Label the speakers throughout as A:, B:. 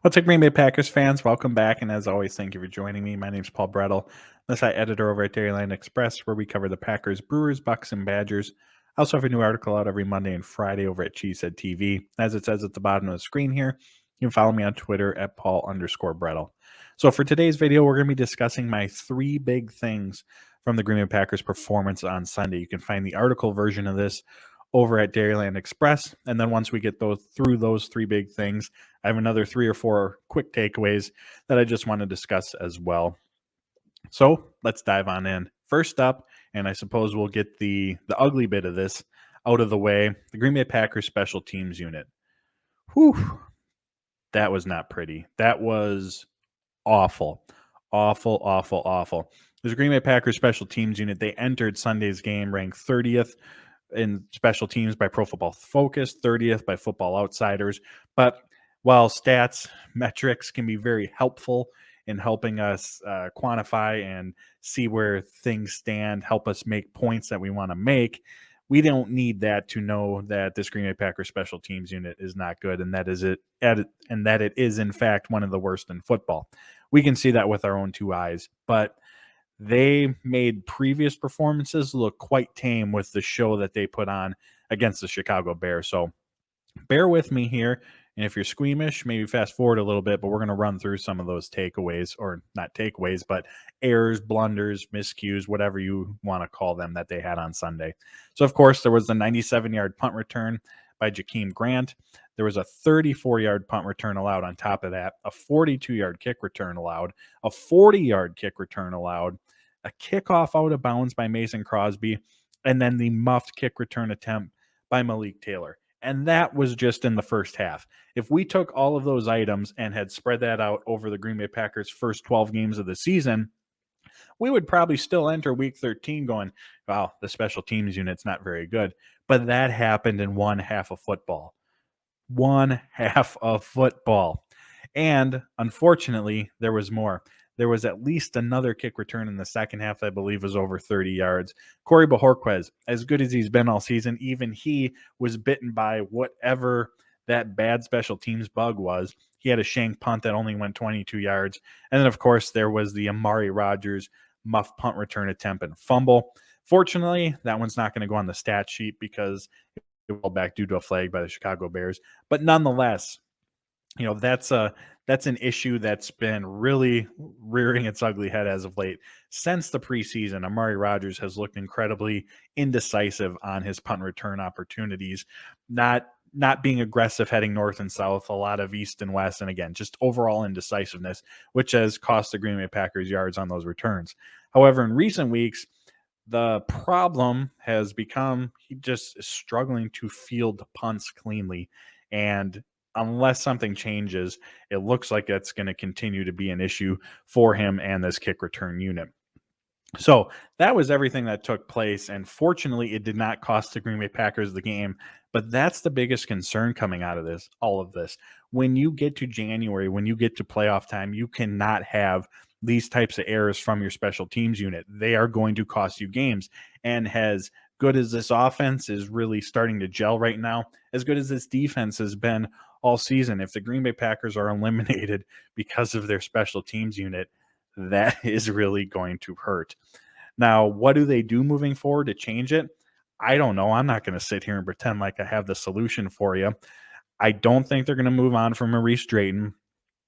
A: What's up, Green Bay Packers fans? Welcome back, and as always, thank you for joining me. My name is Paul Brettel, the site editor over at Dairyland Express, where we cover the Packers, Brewers, Bucks, and Badgers. I also have a new article out every Monday and Friday over at Cheesehead TV. As it says at the bottom of the screen here, you can follow me on Twitter at Paul_Brettel. So for today's video, we're going to be discussing my three big things from the Green Bay Packers performance on Sunday. You can find the article version of this over at Dairyland Express. And then once we get through those three big things, I have another 3 or 4 quick takeaways that I just want to discuss as well. So let's dive on in. First up, and I suppose we'll get the ugly bit of this out of the way, the Green Bay Packers special teams unit. Whew, that was not pretty. That was awful. Awful, awful, awful. The Green Bay Packers special teams unit, they entered Sunday's game ranked 30th in special teams by Pro Football Focus, 30th by Football Outsiders. But while stats metrics can be very helpful in helping us quantify and see where things stand, help us make points that we want to make, we don't need that to know that this Green Bay Packers special teams unit is not good, and that it is in fact one of the worst in football. We can see that with our own two eyes, but they made previous performances look quite tame with the show that they put on against the Chicago Bears. So bear with me here. And if you're squeamish, maybe fast forward a little bit, but we're going to run through some of those takeaways, or not takeaways, but errors, blunders, miscues, whatever you want to call them, that they had on Sunday. So, of course, there was the 97-yard punt return by Jakeem Grant. There was a 34-yard punt return allowed on top of that, a 42-yard kick return allowed, a 40-yard kick return allowed, a kickoff out of bounds by Mason Crosby, and then the muffed kick return attempt by Malik Taylor. And that was just in the first half. If we took all of those items and had spread that out over the Green Bay Packers' first 12 games of the season, we would probably still enter week 13 going, wow, the special teams unit's not very good. But that happened in one half of football. One half of football. And unfortunately, there was more. There was at least another kick return in the second half, I believe was over 30 yards. Corey Bojorquez, as good as he's been all season, even he was bitten by whatever that bad special teams bug was. He had a shank punt that only went 22 yards. And then, of course, there was the Amari Rodgers muff punt return attempt and fumble. Fortunately, that one's not going to go on the stat sheet because it will back due to a flag by the Chicago Bears. But nonetheless, that's an issue that's been really rearing its ugly head as of late. Since the preseason, Amari Rodgers has looked incredibly indecisive on his punt return opportunities, not being aggressive heading north and south, a lot of east and west, and again, just overall indecisiveness, which has cost the Green Bay Packers yards on those returns. However, in recent weeks, the problem has become he just is struggling to field punts cleanly. And unless something changes, it looks like that's going to continue to be an issue for him and this kick return unit. So that was everything that took place. And fortunately, it did not cost the Green Bay Packers the game. But that's the biggest concern coming out of all of this. When you get to January, when you get to playoff time, you cannot have these types of errors from your special teams unit. They are going to cost you games. And as good as this offense is really starting to gel right now, as good as this defense has been all season, if the Green Bay Packers are eliminated because of their special teams unit, that is really going to hurt. Now, what do they do moving forward to change it? I don't know. I'm not going to sit here and pretend like I have the solution for you. I don't think they're going to move on from Maurice Drayton.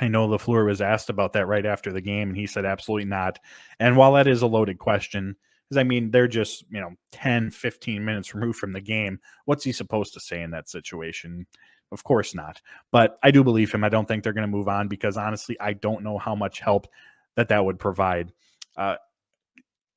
A: I know LaFleur was asked about that right after the game, and he said absolutely not. And while that is a loaded question, because I mean, they're just, 10, 15 minutes removed from the game. What's he supposed to say in that situation? Of course not. But I do believe him. I don't think they're going to move on because honestly, I don't know how much help that would provide.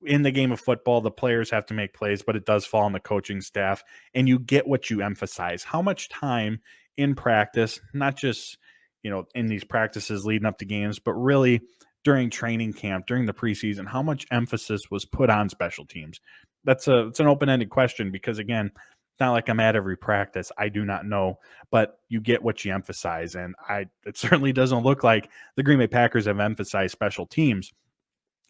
A: In the game of football, the players have to make plays, but it does fall on the coaching staff, and you get what you emphasize. How much time in practice, not just, in these practices leading up to games, but really during training camp, during the preseason, how much emphasis was put on special teams? It's an open-ended question because, again, it's not like I'm at every practice. I do not know, but you get what you emphasize, and it certainly doesn't look like the Green Bay Packers have emphasized special teams.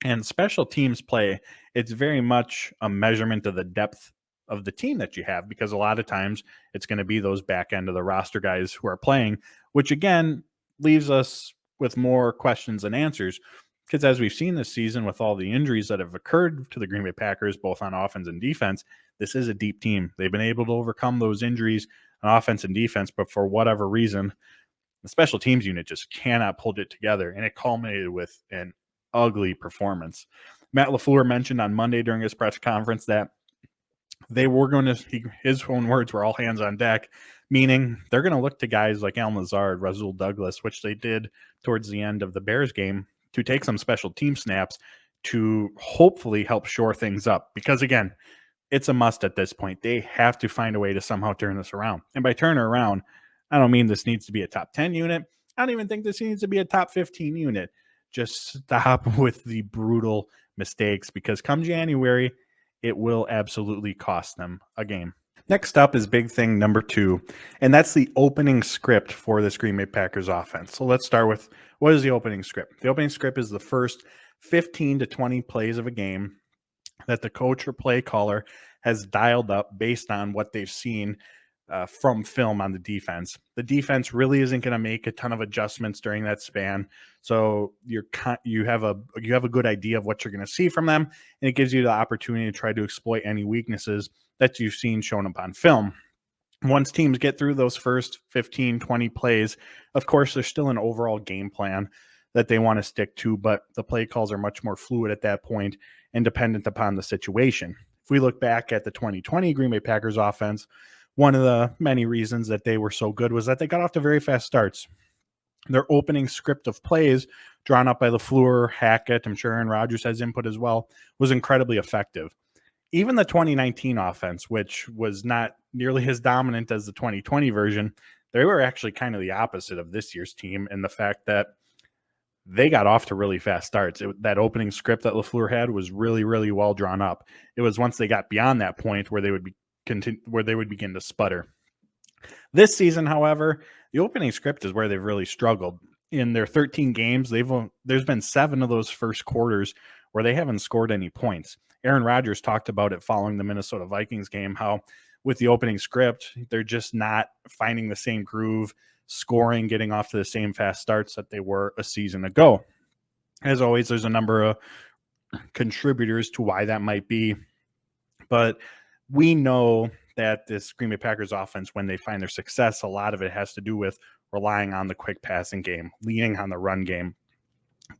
A: And special teams play, it's very much a measurement of the depth of the team that you have, because a lot of times it's going to be those back end of the roster guys who are playing, which again, leaves us with more questions than answers. Because as we've seen this season with all the injuries that have occurred to the Green Bay Packers, both on offense and defense, this is a deep team. They've been able to overcome those injuries on offense and defense, but for whatever reason, the special teams unit just cannot pull it together, and it culminated with an ugly performance. Matt LaFleur mentioned on Monday during his press conference that they were going to, his own words were all hands on deck, meaning they're going to look to guys like Allen Lazard, Rasul Douglas, which they did towards the end of the Bears game, to take some special team snaps to hopefully help shore things up. Because again, it's a must at this point. They have to find a way to somehow turn this around. And by turn around, I don't mean this needs to be a top 10 unit. I don't even think this needs to be a top 15 unit. Just stop with the brutal mistakes, because come January, it will absolutely cost them a game. Next up is big thing number 2, and that's the opening script for this Green Bay Packers offense. So let's start with, what is the opening script? The opening script is the first 15 to 20 plays of a game that the coach or play caller has dialed up based on what they've seen from film on the defense. The defense really isn't going to make a ton of adjustments during that span, so you have a good idea of what you're going to see from them, and it gives you the opportunity to try to exploit any weaknesses that you've seen shown up on film. Once teams get through those first 15, 20 plays, of course, there's still an overall game plan that they want to stick to, but the play calls are much more fluid at that point and dependent upon the situation. If we look back at the 2020 Green Bay Packers offense, one of the many reasons that they were so good was that they got off to very fast starts. Their opening script of plays, drawn up by LaFleur, Hackett, I'm sure Aaron Rodgers has input as well, was incredibly effective. Even the 2019 offense, which was not nearly as dominant as the 2020 version, they were actually kind of the opposite of this year's team in the fact that they got off to really fast starts. That opening script that LaFleur had was really, really well drawn up. It was once they got beyond that point where they would begin to sputter. This season, however, the opening script is where they've really struggled. In their 13 games, there's been 7 of those first quarters where they haven't scored any points. Aaron Rodgers talked about it following the Minnesota Vikings game, how with the opening script, they're just not finding the same groove, scoring, getting off to the same fast starts that they were a season ago. As always, there's a number of contributors to why that might be, but we know that this Green Bay Packers offense, when they find their success, a lot of it has to do with relying on the quick passing game, leaning on the run game,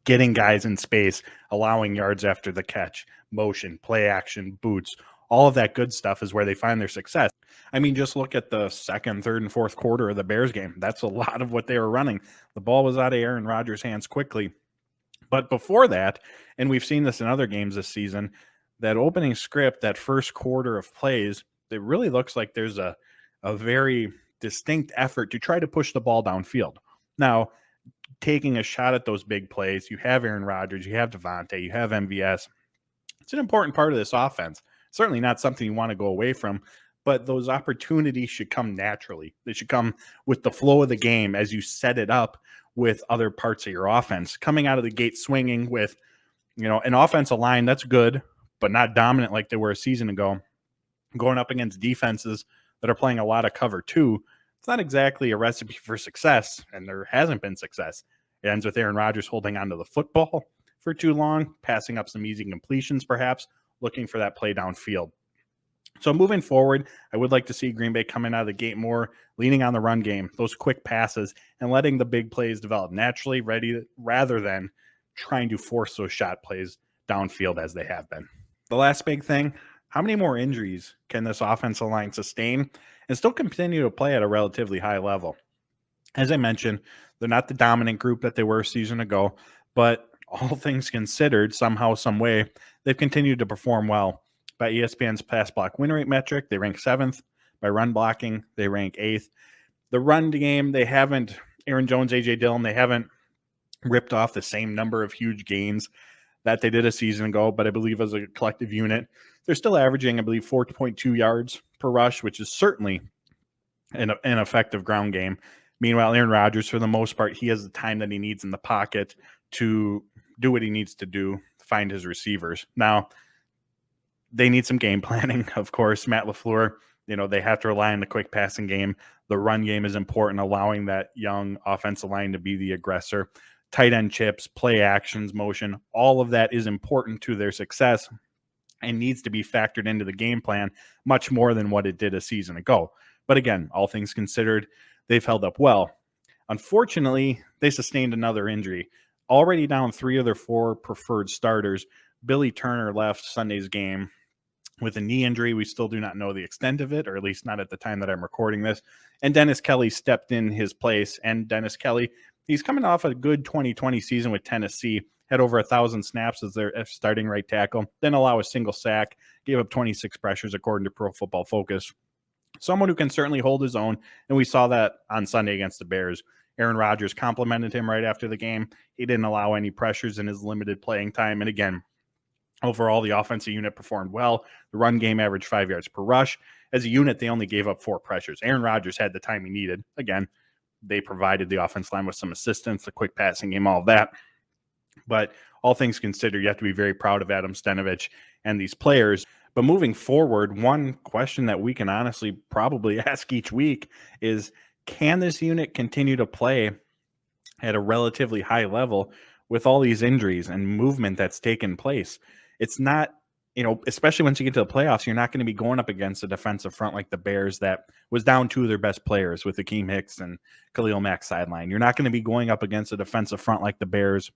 A: getting guys in space, allowing yards after the catch, motion, play action, boots, all of that good stuff is where they find their success. I mean, just look at the second, third, and fourth quarter of the Bears game. That's a lot of what they were running. The ball was out of Aaron Rodgers' hands quickly. But before that, and we've seen this in other games this season, that opening script, that first quarter of plays, it really looks like there's a very distinct effort to try to push the ball downfield. Now, taking a shot at those big plays, you have Aaron Rodgers, you have Devontae, you have MVS. It's an important part of this offense. Certainly not something you want to go away from, but those opportunities should come naturally. They should come with the flow of the game as you set it up with other parts of your offense. Coming out of the gate swinging with, an offensive line that's good, but not dominant like they were a season ago, going up against defenses that are playing a lot of cover too, it's not exactly a recipe for success, and there hasn't been success. It ends with Aaron Rodgers holding onto the football for too long, passing up some easy completions perhaps, looking for that play downfield. So moving forward, I would like to see Green Bay coming out of the gate more, leaning on the run game, those quick passes, and letting the big plays develop naturally, rather than trying to force those shot plays downfield as they have been. The last big thing, how many more injuries can this offensive line sustain and still continue to play at a relatively high level? As I mentioned, they're not the dominant group that they were a season ago, but all things considered, somehow, some way, they've continued to perform well. By ESPN's pass block win rate metric, they rank 7th. By run blocking, they rank 8th. The run game, they haven't, Aaron Jones, A.J. Dillon, they haven't ripped off the same number of huge gains that they did a season ago, but I believe as a collective unit, they're still averaging, I believe, 4.2 yards per rush, which is certainly an effective ground game. Meanwhile, Aaron Rodgers, for the most part, he has the time that he needs in the pocket to do what he needs to do, find his receivers. Now, they need some game planning, of course. Matt LaFleur, They have to rely on the quick passing game. The run game is important, allowing that young offensive line to be the aggressor. Tight end chips, play actions, motion, all of that is important to their success and needs to be factored into the game plan much more than what it did a season ago. But again, all things considered, they've held up well. Unfortunately, they sustained another injury. Already down 3 of their 4 preferred starters, Billy Turner left Sunday's game with a knee injury. We still do not know the extent of it, or at least not at the time that I'm recording this. And Dennis Kelly stepped in his place. And Dennis Kelly, he's coming off a good 2020 season with Tennessee, had over 1,000 snaps as their starting right tackle, didn't allow a single sack, gave up 26 pressures according to Pro Football Focus. Someone who can certainly hold his own, and we saw that on Sunday against the Bears. Aaron Rodgers complimented him right after the game. He didn't allow any pressures in his limited playing time. And again, overall, the offensive unit performed well. The run game averaged 5 yards per rush. As a unit, they only gave up 4 pressures. Aaron Rodgers had the time he needed. Again, they provided the offense line with some assistance, the quick passing game, all of that. But all things considered, you have to be very proud of Adam Stenavich and these players. But moving forward, one question that we can honestly probably ask each week is, can this unit continue to play at a relatively high level with all these injuries and movement that's taken place? It's not, especially once you get to the playoffs, you're not going to be going up against a defensive front like the Bears that was down 2 of their best players with Akeem Hicks and Khalil Mack sideline. You're not going to be going up against a defensive front like the Bears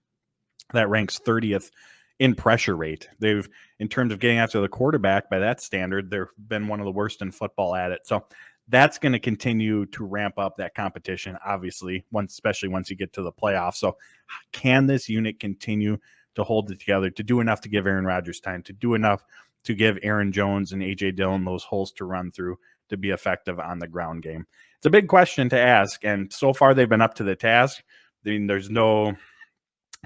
A: that ranks 30th in pressure rate. They've, in terms of getting after the quarterback by that standard, they've been one of the worst in football at it. So that's going to continue to ramp up that competition, obviously, especially once you get to the playoffs. So can this unit continue to hold it together, to do enough to give Aaron Rodgers time, to do enough to give Aaron Jones and A.J. Dillon those holes to run through to be effective on the ground game? It's a big question to ask, and so far they've been up to the task. I mean, there's no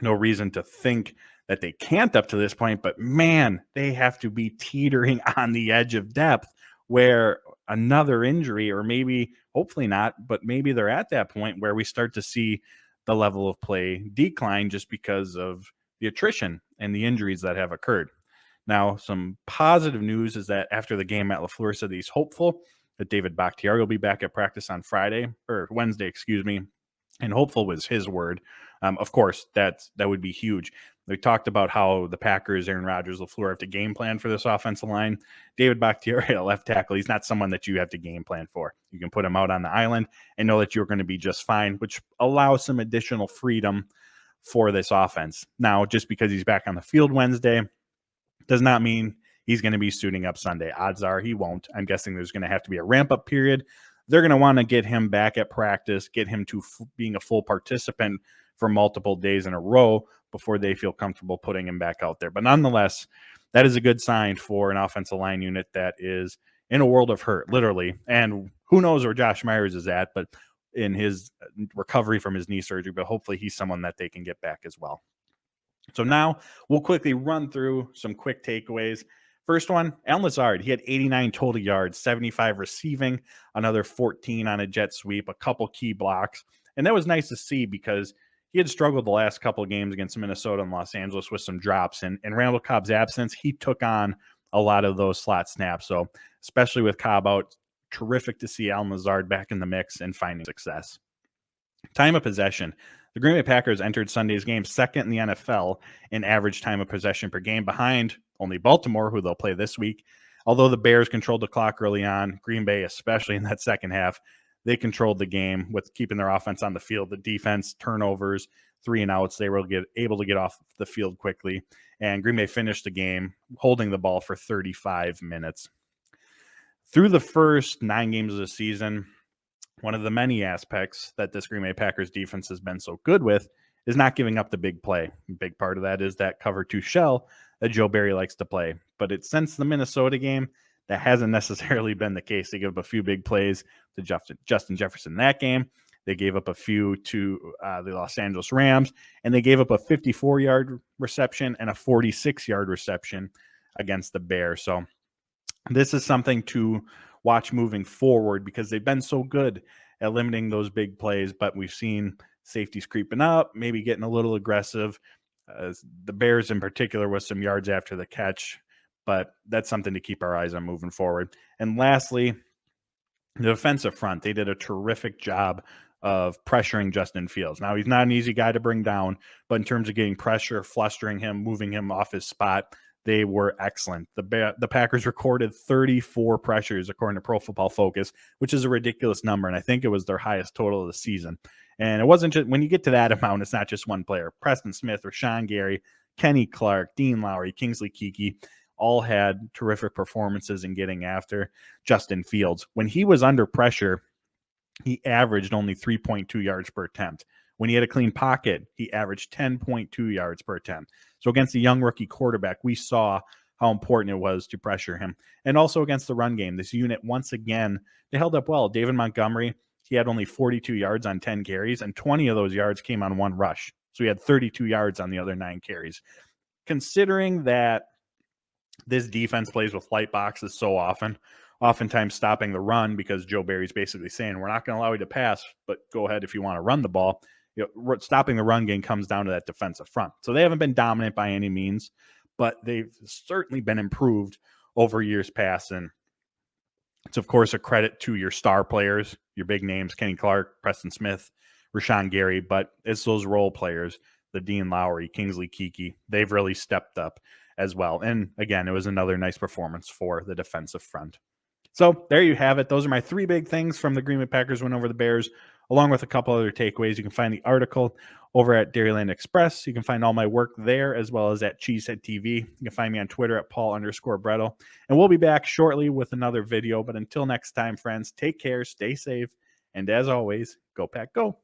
A: reason to think that they can't up to this point, but man, they have to be teetering on the edge of depth where another injury, or maybe, hopefully not, but maybe they're at that point where we start to see the level of play decline just because of the attrition and the injuries that have occurred. Now, some positive news is that after the game, Matt LaFleur said that he's hopeful that David Bakhtiari will be back at practice on Wednesday, and hopeful was his word. Of course, that would be huge. We talked about how the Packers, Aaron Rodgers, LaFleur have to game plan for this offensive line. David Bakhtiari, a left tackle, he's not someone that you have to game plan for. You can put him out on the island and know that you're going to be just fine, which allows some additional freedom for this offense. Now, just because he's back on the field Wednesday does not mean he's going to be suiting up Sunday. Odds are he won't. I'm guessing there's going to have to be a ramp-up period. They're going to want to get him back at practice, get him to being a full participant for multiple days in a row before they feel comfortable putting him back out there. But nonetheless, that is a good sign for an offensive line unit that is in a world of hurt, literally. And who knows where Josh Myers is at, but in his recovery from his knee surgery, but hopefully he's someone that they can get back as well. So now we'll quickly run through some quick takeaways. First one, Allen Lazard. He had 89 total yards, 75 receiving, another 14 on a jet sweep, a couple key blocks. And that was nice to see because he had struggled the last couple of games against Minnesota and Los Angeles with some drops. And in Randall Cobb's absence, he took on a lot of those slot snaps. So especially with Cobb out, terrific to see Allen Lazard back in the mix and finding success. Time of possession. The Green Bay Packers entered Sunday's game second in the NFL in average time of possession per game, behind only Baltimore, who they'll play this week. Although the Bears controlled the clock early on, Green Bay, especially in that second half, they controlled the game with keeping their offense on the field. The defense, turnovers, 3 and outs, they were able to get off the field quickly. And Green Bay finished the game holding the ball for 35 minutes. Through the first 9 games of the season, one of the many aspects that this Green Bay Packers defense has been so good with is not giving up the big play. A big part of that is that cover 2 shell that Joe Barry likes to play. But since the Minnesota game, that hasn't necessarily been the case. They gave up a few big plays to Justin Jefferson in that game. They gave up a few to the Los Angeles Rams, and they gave up a 54-yard reception and a 46-yard reception against the Bears. So this is something to watch moving forward because they've been so good at limiting those big plays, but we've seen safeties creeping up, maybe getting a little aggressive. The Bears in particular with some yards after the catch, but that's something to keep our eyes on moving forward. And lastly, the defensive front, they did a terrific job of pressuring Justin Fields. Now, he's not an easy guy to bring down, but in terms of getting pressure, flustering him, moving him off his spot, they were excellent. The Packers recorded 34 pressures according to Pro Football Focus, which is a ridiculous number, and I think it was their highest total of the season. And it wasn't just when you get to that amount, it's not just one player. Preston Smith, Rashawn Gary, Kenny Clark, Dean Lowry, Kingsley Keke all had terrific performances in getting after Justin Fields. When he was under pressure, he averaged only 3.2 yards per attempt. When he had a clean pocket, he averaged 10.2 yards per attempt. So against the young rookie quarterback, we saw how important it was to pressure him. And also against the run game, this unit, once again, they held up well. David Montgomery, he had only 42 yards on 10 carries, and 20 of those yards came on one rush. So he had 32 yards on the other 9 carries. Considering that this defense plays with light boxes so oftentimes stopping the run because Joe Barry's basically saying, we're not going to allow you to pass, but go ahead if you want to run the ball. Stopping the run game comes down to that defensive front. So they haven't been dominant by any means, but they've certainly been improved over years past. And it's, of course, a credit to your star players, your big names, Kenny Clark, Preston Smith, Rashawn Gary, but it's those role players, the Dean Lowry, Kingsley Keke, they've really stepped up as well. And again, it was another nice performance for the defensive front. So there you have it. Those are my 3 big things from the Green Bay Packers win over the Bears, along with a couple other takeaways. You can find the article over at Dairyland Express. You can find all my work there, as well as at Cheesehead TV. You can find me on Twitter at Paul_Brettel. And we'll be back shortly with another video. But until next time, friends, take care, stay safe, and as always, go Pack Go.